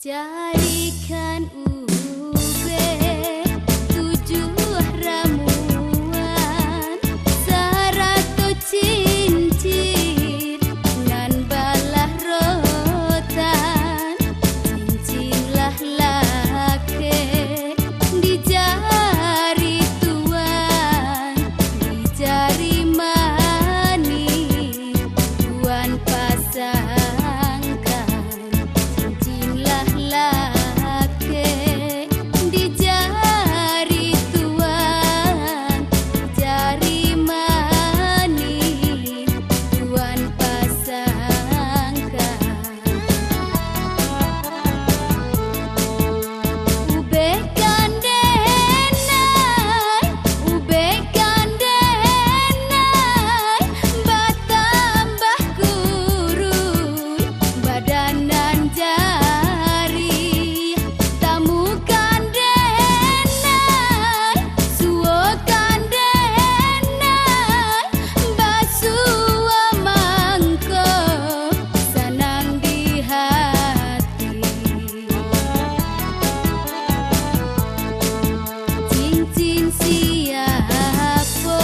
Jadikan ube 7 ramuan 100 cincin nan balah rotan cincinlah lake di jari tuan di jari mani tuan pasangkan cincinlah lake di jari tuan jari mani tuan pasangkan ube kandenai batambah kurui badanan jari tamu kandenai suo kandenai basua mangko senang di hati cincin siapa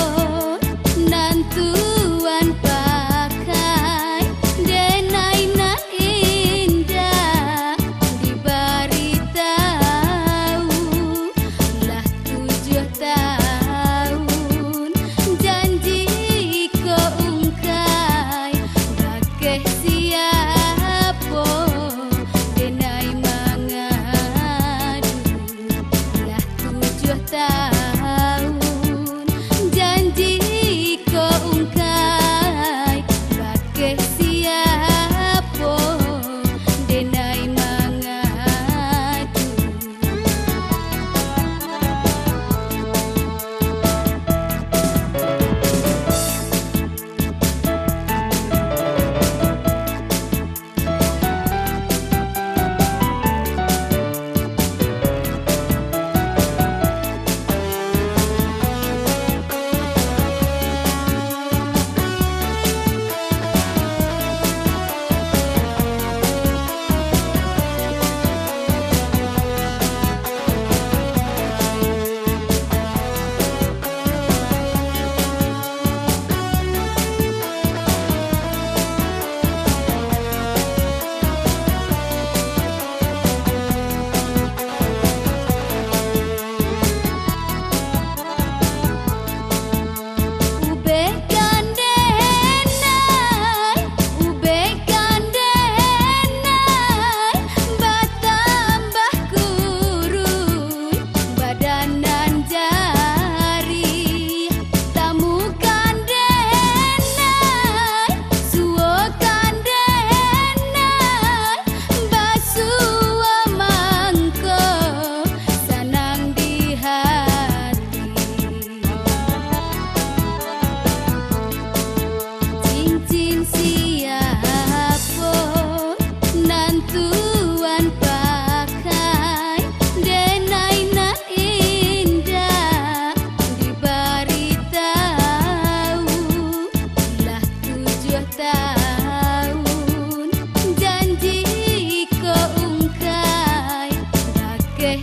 nantuan pakai denai nan indah diberitahu lah 7 tahun janji ko ungkai bakeh siapa denai mangadu lah 7 tahun janji ko ungkai bakeh siapa denai mangadu ube kandenai batambah kurui badanan jari tamu kandenai suo kandenai basua mangko senang di hati cincin siapa nantuan pakai denai nan indah diberitahu lah 7 tahun janji ko ungkai bakeh